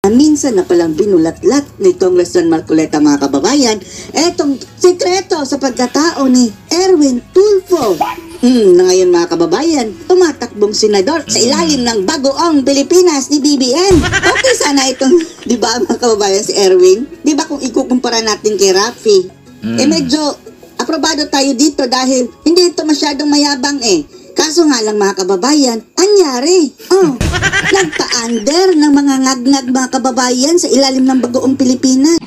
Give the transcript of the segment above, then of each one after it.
Minsan na palang binulatlat ni Congressman Marcoleta, mga kababayan, etong sikreto sa pagkatao ni Erwin Tulfo. Na ngayon, mga kababayan, tumatakbong senador sa ilalim ng bagoong Pilipinas ni BBM. Okay sana itong, di ba mga kababayan, si Erwin? Di ba kung ikukumpara natin kay Raffy? Medyo aprobado tayo dito dahil hindi ito masyadong mayabang Kaso nga lang, mga kababayan, anyari. Nagpa-under ng mga ngag-ngag, mga kababayan, sa ilalim ng bagoong Pilipinas.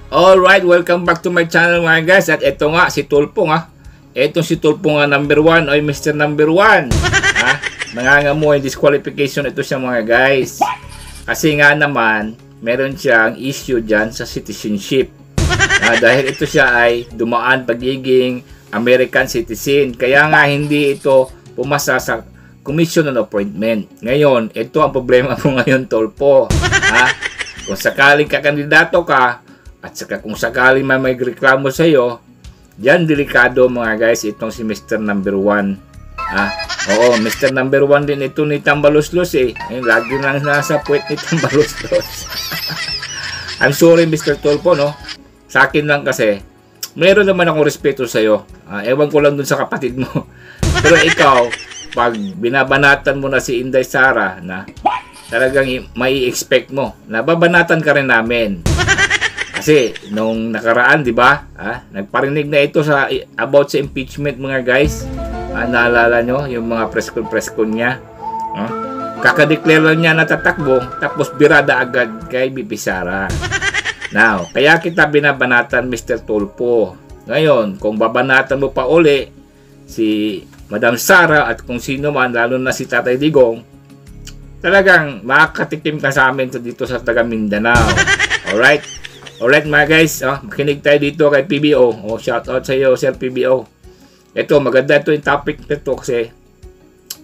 Alright, welcome back to my channel, mga guys. At ito nga, si Tulfo nga. Itong si Tulfo nga number 1 o Mr. Number 1. Nangangamoy disqualification ito siya, mga guys. Kasi nga naman, meron siyang issue dyan sa citizenship. Dahil ito siya ay dumaan pagiging American citizen. Kaya nga hindi ito pumasa sa commission on appointment. Ngayon, ito ang problema mo ngayon, Tulfo. Kung sakaling kakandidato ka, at saka kung sakaling may reklamo sa iyo, diyan delikado, mga guys, itong si Mr. Number 1. Oo, Mr. Number 1 din ito ni Tambaluslos lagi nang nasa puwet ni Tambaluslos. I'm sorry, Mr. Tulfo, no? Sa akin lang kasi, meron naman akong respeto sa iyo. Ewan ko lang dun sa kapatid mo. Pero ikaw, pag binabanatan mo na si Inday Sara, na talagang mai-expect mo, na babanatan ka rin namin. Kasi nung nakaraan, di ba? Nagparinig na ito sa about sa impeachment, mga guys. Naalala nyo yung mga press-con niya? Kakadeclare lang niya na tatakbo, tapos birada agad kay BP Sara. Now, kaya kita binabanatan, Mr. Tulfo. Ngayon, kung babanatan mo pa uli si Madam Sara at kung sino man, lalo na si Tatay Digong, talagang makakatikim ka sa amin dito sa taga Mindanao. Alright? Alright, mga guys, makinig tayo dito kay PBO. Shout out sa iyo, Sir PBO. Ito, maganda ito yung topic nito kasi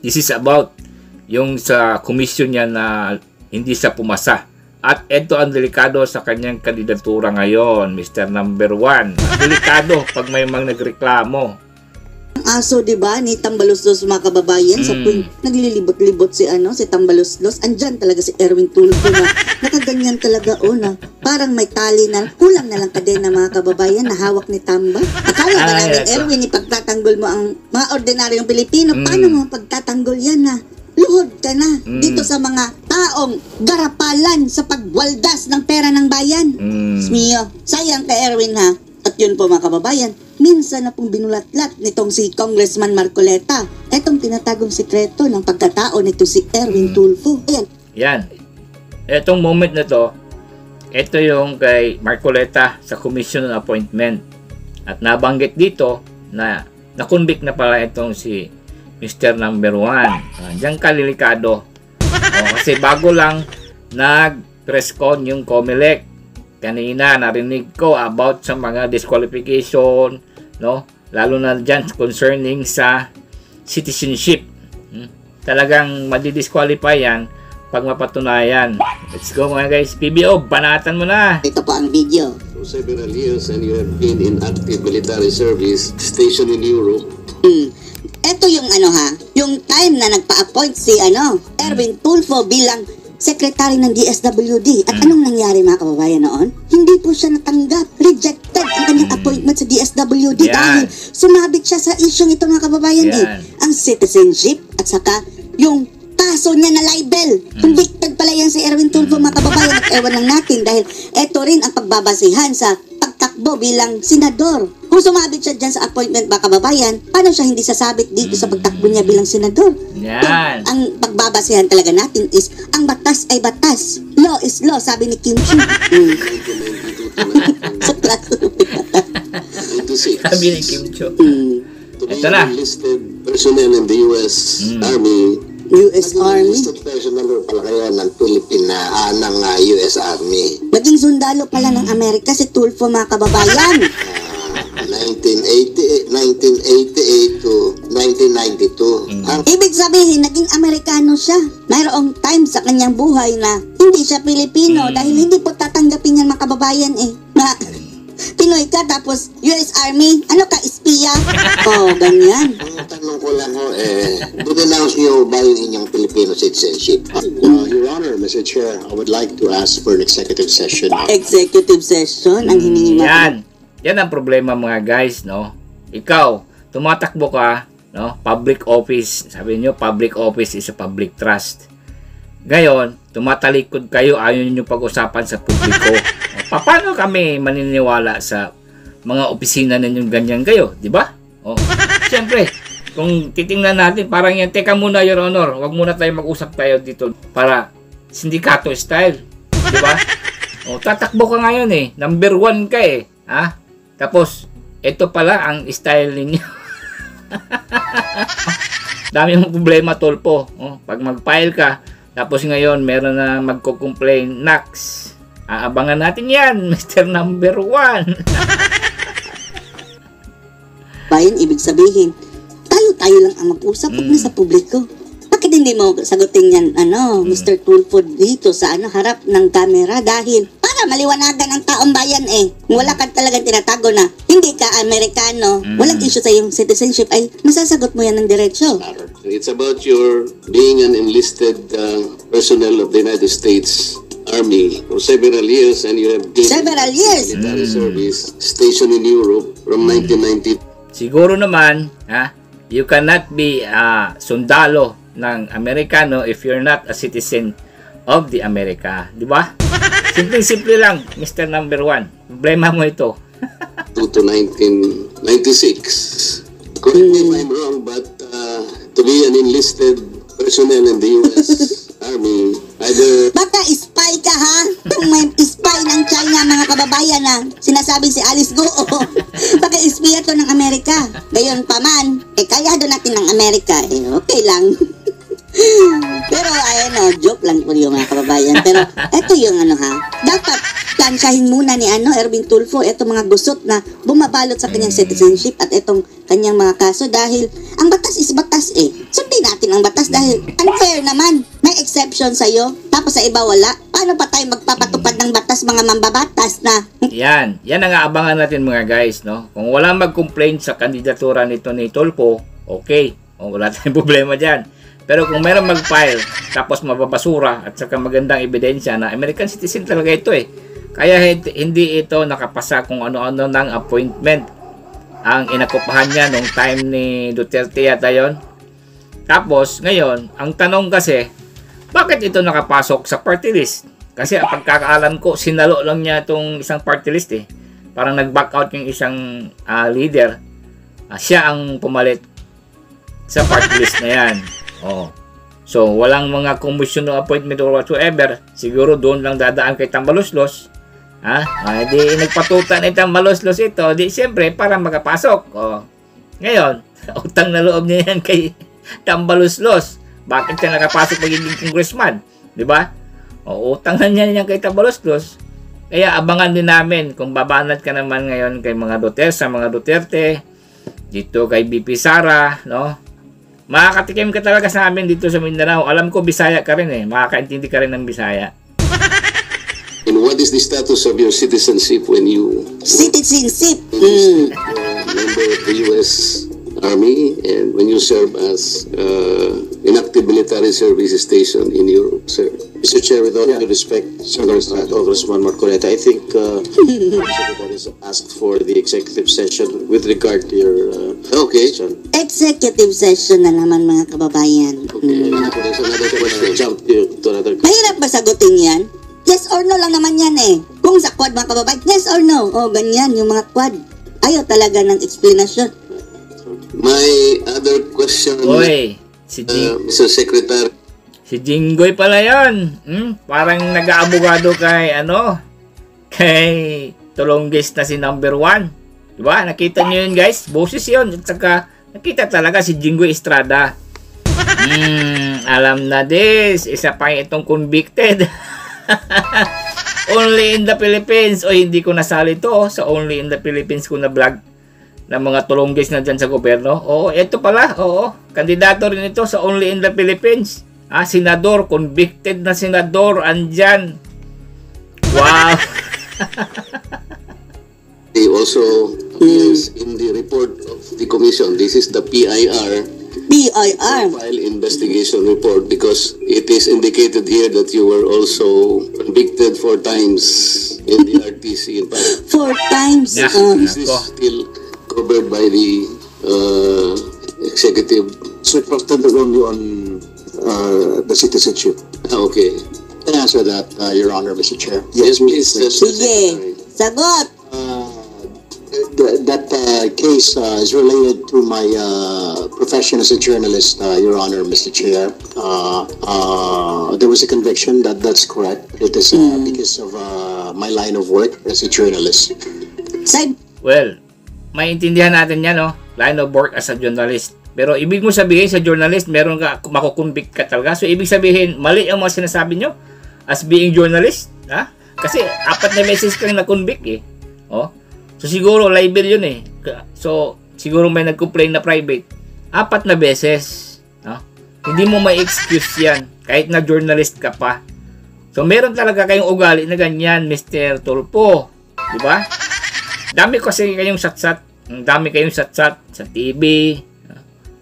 this is about yung sa commission niya na hindi siya pumasa. At ito ang delikado sa kanyang kandidatura ngayon, Mr. Number 1. Delikado pag may mga nagreklamo. Aso, di ba, ni Tambaluslos, mga kababayan, sa tuwing naglilibot-libot si Tambaluslos, andyan talaga si Erwin Tulfo na nakaganyan talaga, parang may tali na, kulang na lang kadena, mga kababayan, na hawak ni Tamba. Akala ba namin, Erwin, ipagtatanggol mo ang mga ordinaryong Pilipino, paano mo pagtatanggol yan, luhod ka na dito sa mga taong garapalan sa pagwaldas ng pera ng bayan. Smiyo, sayang kay Erwin, At yun po, mga kababayan, minsan na pong binulatlat nitong si Congressman Marcoleta etong tinatagong sikreto ng pagkatao nito si Erwin Tulfo. Yan. Etong moment na to, ito yung kay Marcoleta sa commission on appointment. At nabanggit dito na nakonvict na pala itong si Mr. Number 1. Diyan kalilikado. Kasi bago lang nag-press con yung COMELEC. Kanina narinig ko about sa mga disqualification, lalo na dyan concerning sa citizenship. Talagang madidisqualify yan pag mapatunayan. Let's go, mga guys. PBO, banatan mo na. Ito po ang video. For several years and you have been in active military service stationed in Europe. Ito yung yung time na nagpa-appoint si Erwin Tulfo bilang secretary ng DSWD. At anong nangyari, mga kababayan, noon? Hindi po siya natanggap. Rejected ang kanyang appointment sa DSWD dahil sumabit siya sa isyong ito, mga kababayan. Ang citizenship at saka yung kaso niya na libel. Convicted pala yan si Erwin Tulfo, mga kababayan. At ewan lang natin dahil ito rin ang pagbabasihan sa pagtakbo bilang senador. Kung sumabit siya dyan sa appointment, mga kababayan, paano siya hindi sasabit dito sa pagtakbo niya bilang senador? Yan. Ang pagbabasihan talaga natin is, ang batas ay batas. Law is law, sabi ni Kim Chu. Sa klase. Sabi ni Kim Chu. Ito na. Enlisted personnel in the U.S. Army. U.S. Army. Enlisted personnel pala kaya ng ng U.S. Army. Maging sundalo pala ng Amerika si Tulfo, mga kababayan. 1988 to 1992. Ibig sabihin, naging Amerikano siya. Mayroong time sa kanyang buhay na hindi siya Pilipino dahil hindi po tatanggapin yan, mga kababayan, na Pinoy ka, tapos US Army, ano ka, espiya? Oh, ganyan. Ang tanong ko lang ho, denounce niyo ba yung inyong Filipino citizenship? Your Honor, Mr. Chair, I would like to ask for an executive session. Executive session, ang hiningi mo. Yan ang problema mga guys, no? Ikaw, tumatakbo ka, no? Public office. Sabi niyo, public office is a public trust. Ngayon, tumatalikod kayo, ayaw niyo pag-usapan sa publiko. Paano kami maniniwala sa mga opisina ninyong ganyan kayo, di ba? Oh, siyempre, kung titingnan natin, parang yan, teka muna, Your Honor, wag muna tayo mag-usap tayo dito para sindikato style, di ba? Oh, tatakbo ka ngayon eh, number 1 ka eh, ha? Tapos, ito pala ang style ninyo. Dami mong problema, Tulpo. Oh, pag mag-file ka, tapos ngayon, meron na magko-complain. Nax. Aabangan natin yan, Mr. Number 1. Bayan, ibig sabihin, tayo lang ang mag-usap, huwag na sa publiko. Bakit hindi mo sagutin yan, Mr. Tulfo dito sa harap ng kamera? Dahil para maliwanagan ang taong bayan eh. Wala ka talagang tinatago na hindi ka Amerikano, walang issue sa iyong citizenship, ay masasagot mo yan ng diretsyo. It's about your being an enlisted personnel of the United States Army for several years, and you have gained Several years? military service stationed in Europe from 1990. Siguro naman, you cannot be sundalo ng Amerikano if you're not a citizen of the America. Di ba? Simple lang, Mr. Number 1. Problema mo ito. to 1996. Correct me if I'm wrong, but to be an enlisted personnel in the U.S. Army, either Baka spy ka ha? Kung may spy ng China mga kababayan na sinasabing si Alice Go, baka espiya to ng Amerika. Gayon pa man, kaya doon natin ng Amerika, okay lang. Pero joke lang po yung mga kababayan. Pero eto yung dapat plansyahin muna ni Erwin Tulfo itong mga gusot na bumabalot sa kanyang citizenship at itong kanyang mga kaso dahil ang batas is batas eh. Sundin natin ang batas dahil unfair naman. May exception sa'yo, tapos sa iba wala. Paano pa tayo magpapatupad ng batas mga mambabatas na? Yan ang aabangan natin mga guys, no? Kung wala mag-complain sa kandidatura nito ni Tulfo, okay. Wala tayong problema dyan. Pero kung meron mag-file, tapos mababasura at saka magandang ebidensya na American citizen talaga ito eh. Kaya hindi ito nakapasa kung ano-ano ng appointment. Ang inakupahan niya nung time ni Duterte yata yun. Tapos ngayon, ang tanong kasi, bakit ito nakapasok sa party list? Kasi ang pagkakaalam ko, sinalo lang niya itong isang party list eh. Parang nag-back out yung isang leader. Siya ang pumalit sa party list na yan. So, walang mga commission o appointment or whatsoever. Siguro doon lang dadaan kay Tambaloslos. Di nagpatuta ni Tambaloslos ito. Di siyempre para makapasok. Ngayon, utang na loob niya yan kay Tambaloslos. Bakit siya nakapasok magiging congressman? Diba? Utang na niya yan kay Tambaloslos. Kaya abangan din namin kung babanat ka naman ngayon kay mga Duterte, dito kay BP Sara, no? Makakatikim ka talaga sa amin dito sa Mindanao. Alam ko, Bisaya ka rin eh. Makakaintindi ka rin ng Bisaya. and what is the status of your citizenship when you Citizenship? member of the U.S. Army and when you serve as inactive military service station in Europe, sir? Mr. Chair, with all due respect, Congressman Marcoleta, I think the Secretary has asked for the executive session with regard to your question. Executive session na naman mga kababayan. There's another question. Jump to another question. Mahirap ba sagutin yan? Yes or no lang naman yan eh. Kung sa quad mga kababayan, yes or no? Ganyan yung mga quad. Ayaw talaga ng explanation. My other question, Oy, Mr. Secretary. si Jinggoy pala yun. Parang nag-aabogado kay Tulonggis na si number 1. Diba? Nakita nyo yun guys? Boses yun. At saka nakita talaga si Jinggoy Estrada. Alam na this. Isa pa itong convicted. Only in the Philippines. O hindi ko nasali to sa Only in the Philippines ko na vlog ng mga tulonggis na dyan sa gobyerno. Ito pala. Kandidato rin ito sa Only in the Philippines. Senador, convicted na senador, andyan. Wow. It also appears in the report of the commission. This is the PIR, PIR. File Investigation Report, because it is indicated here that you were also convicted 4 times in the RTC in Pasig. 4 times. Yeah. This is still covered by the executive. So it depended only on the citizenship. Okay. Can I answer that, Your Honor, Mr. Chair? Yes, please. Sige. Sagot. That case is related to my profession as a journalist, Your Honor, Mr. Chair. There was a conviction, that's correct. It is because of my line of work as a journalist. Side. Well, maintindihan natin yan, no? Line of work as a journalist. Pero ibig mo sabihin sa journalist, meron ka, makukonvict ka talaga. So, ibig sabihin, mali ang mga sinasabi nyo as being journalist. Ha? Kasi, 4 na beses kang na-convict eh. Oh? So, siguro, libel yun eh. So, siguro may nag-complain na private. 4 na beses. No? Hindi mo may excuse yan. Kahit na journalist ka pa. So, meron talaga kayong ugali na ganyan, Mr. Tulpo. Diba? Dami kasi kayong satsat. Dami kayong satsat sa TV.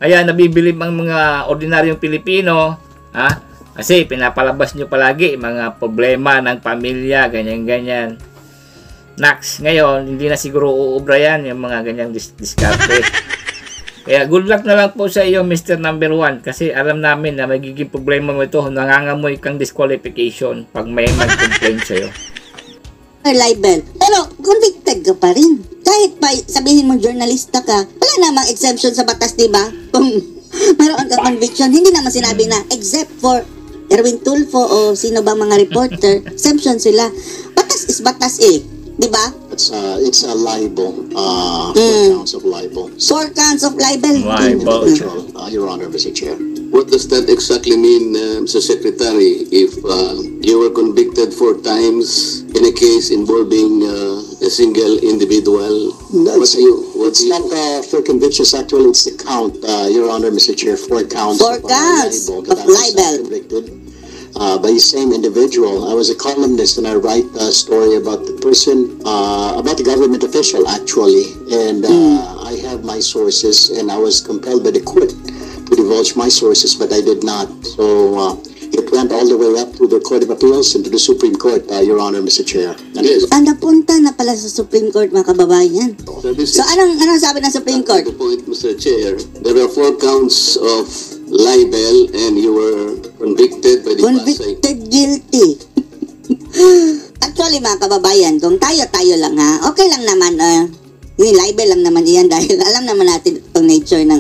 Kaya nabibilib ang mga ordinaryong Pilipino. Ha? Kasi pinapalabas nyo palagi mga problema ng pamilya, ganyan-ganyan. Next, ngayon, hindi na siguro uubra yan yung mga ganyang diskarte. Kaya good luck na lang po sa iyo, Mr. Number 1. Kasi alam namin na magiging problema mo ito. Nangangamoy kang disqualification pag may mag-complain sa'yo. Libel. Pero convicted ka pa rin. Kahit pa sabihin mo journalista ka, wala namang exemption sa batas, di ba? Kung mayroon kang conviction, hindi naman sinabi na except for Erwin Tulfo o sino ba mga reporter, exemption sila. Batas is batas eh. Di ba? It's a libel, 4 counts of libel. 4 counts of libel. Libel. Your Honor, Mr. Chair. What does that exactly mean, Mr. Secretary? If you were convicted 4 times in a case involving a single individual, No, what it's not for convictions. Actually, it's the count, Your Honor, Mr. Chair. 4 counts. 4 counts of that I was libel. convicted by the same individual. I was a columnist and I write a story about the person, about the government official actually, and I have my sources, and I was compelled by the court to divulge my sources, but I did not. So it went all the way up to the Court of Appeals and to the Supreme Court, Your Honor, Mr. Chair. And Yes. Napunta na pala sa Supreme Court, mga kababayan. So this So is anong sabi ng Supreme Court? the point, Mr. Chair. There are 4 counts of libel, and you were convicted by the Pasay. Convicted guilty. Actually, mga kababayan, kung tayo lang ha, okay lang naman, libel lang naman yan dahil alam naman natin itong nature ng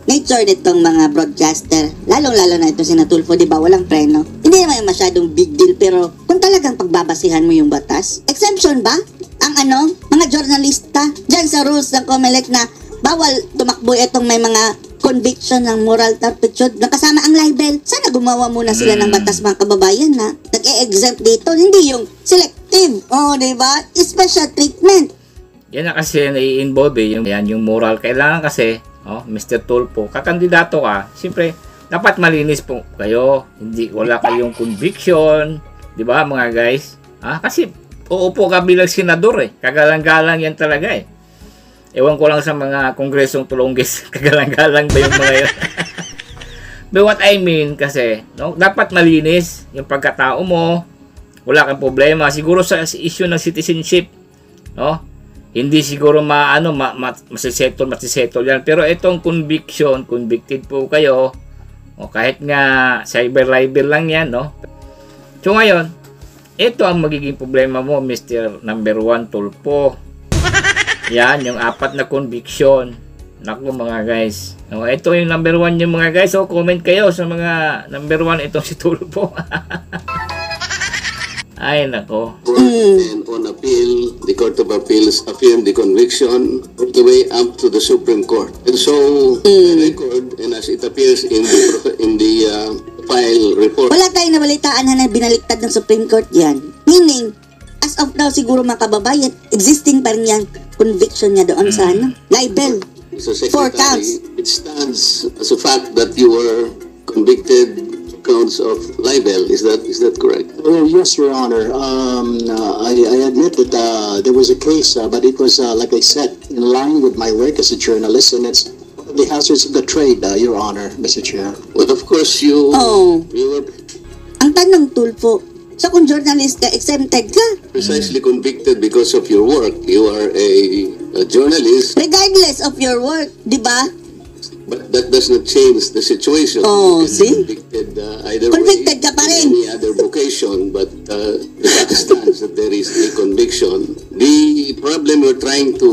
nature nitong mga broadcaster. Lalong-lalo na ito si Tulfo, di ba? Walang preno. Hindi naman yung masyadong big deal, pero kung talagang pagbabasihan mo yung batas, exemption ba? Ang mga journalista, dyan sa rules ng COMELEC na bawal tumakbo itong may mga conviction ng moral turpitude na kasama ang libel. Sana gumawa muna sila ng batas, mga kababayan, na nag-e-exempt dito. Hindi yung selective. Di ba? Special treatment. Yan na kasi nai-involve yung moral. Kailangan kasi, Mr. Tulpo, kakandidato ka, siyempre, dapat malinis po kayo. Hindi, wala kayong conviction. Di ba, mga guys? Kasi, uupo ka bilang senador eh. Kagalang-galang yan talaga eh. Ewan ko lang sa mga kongresong tulunggis. Kagalang-galang ba yung mga yun? But what I mean kasi, dapat malinis yung pagkatao mo. Wala kang problema. Siguro sa issue ng citizenship, hindi siguro masisettle yan. Pero itong conviction, convicted po kayo, kahit nga cyber libel lang yan, So ngayon, ito ang magiging problema mo, Mr. Number 1 Tulpo. Yan, yung 4 na conviction. Naku mga guys. Ito yung number 1 yung mga guys. So comment kayo sa mga number 1 itong si Tulpo. Ay, nako. And on appeal, the Court of Appeals affirmed the conviction all the way up to the Supreme Court. And so, the record, and as it appears in the file report, Wala tayong nabalitaan na binaliktad ng Supreme Court yan. Meaning, as of now, siguro mga kababayan, existing pa rin yung conviction niya doon sa libel. Mr. 4 counts. Secretary, it stands as a fact that you were convicted counts of libel. Is that correct? Yes, Your Honor. I admit that there was a case, but it was, like I said, in line with my work as a journalist, and it's one of the hazards of the trade, Your Honor, Mr. Chair. Well, of course, you were Ang tanong, Tulfo, so kung journalist ka, exempted ka. precisely convicted because of your work. You are a journalist, Regardless of your work, di ba? but that does not change the situation. Oh, You can be see? Convicted either Convicted way, ka pa in rin. any other vocation, but the fact stands that there is a conviction. The problem you're trying to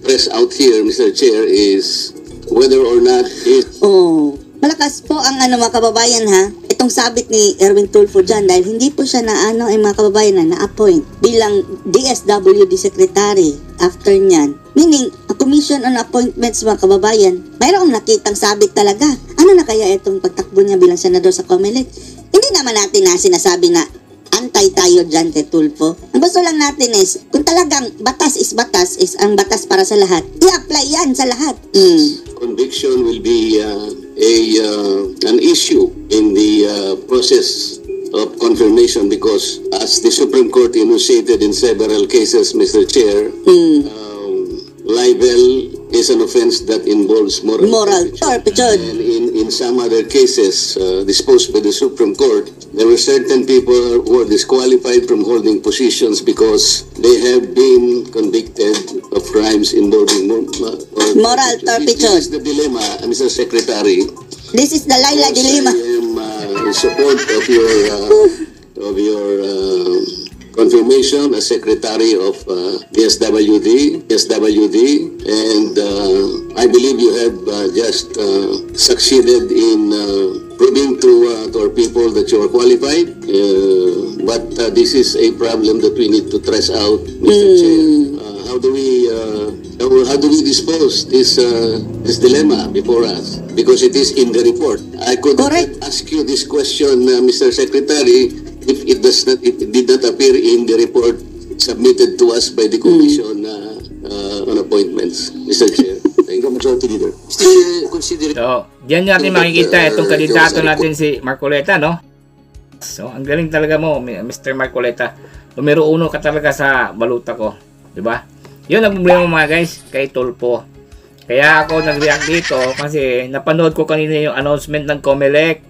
press out here, Mr. Chair, is whether or not it Oh, malakas po ang mga kababayan ha. Itong sabit ni Erwin Tulfo dyan dahil hindi po siya mga kababayan na-appoint bilang DSWD Secretary after nyan. Meaning, a Commission on Appointments mga kababayan, mayroong nakitang sabit talaga. Ano na kaya itong pagtakbo niya bilang senador sa COMELEC? Hindi naman natin na sinasabi na antay tayo dyan kay Tulfo. Ang gusto lang natin is, kung talagang batas is ang batas para sa lahat, i-apply yan sa lahat. conviction will be an issue in the process of confirmation, because as the Supreme Court enunciated in several cases, Mr. Chair, libel is an offense that involves moral Turpitude. And in some other cases disposed by the Supreme Court, there were certain people who were disqualified from holding positions because they have been convicted of crimes involving Moral This turpitude. is the dilemma, Mr. Secretary. This is the Laila dilemma. I am in support of your confirmation as Secretary of DSWD, and I believe you have just succeeded in proving to our people that you are qualified. But this is a problem that we need to trace out, Mr. Chair. How do we dispose this dilemma before us? Because it is in the report. I could Correct. ask you this question, Mr. Secretary, if it did not appear in the report submitted to us by the Commission on Appointments, Mr. Chair. Thank you, Majority Leader. Mr. Chair, consider So, diyan natin makikita itong kandidato natin si Marcoleta, no? So, ang galing talaga mo, Mr. Marcoleta. Numero 1 ka talaga sa baluta ko. Diba? Yun ang problema mga guys, kay Tulfo. Kaya ako nag-react dito kasi napanood ko kanina yung announcement ng COMELEC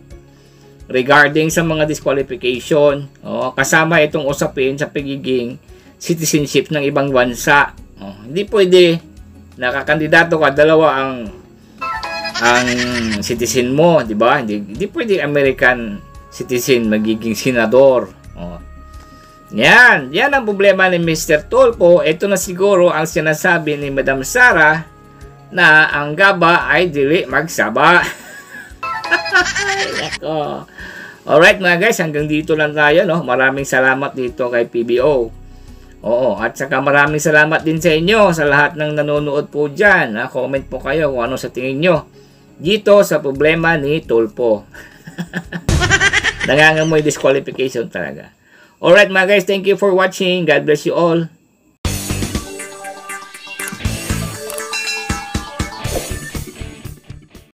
regarding sa mga disqualification. Kasama itong usapin sa pagiging citizenship ng ibang bansa. Hindi pwede nakakandidato ka, dalawa ang citizen mo, di ba? Hindi pwede American citizen magiging senador. Yan ang problema ni Mr. Tulfo. Ito na siguro ang sinasabi ni Madam Sara na ang gaba ay dili magsaba. Alright mga guys, hanggang dito lang tayo, no? Maraming salamat dito kay PBO. At saka maraming salamat din sa inyo, sa lahat ng nanonood po dyan. Comment po kayo kung ano sa tingin nyo dito sa problema ni Tulfo. Nangangamoy disqualification talaga. Alright mga guys, thank you for watching. God bless you all.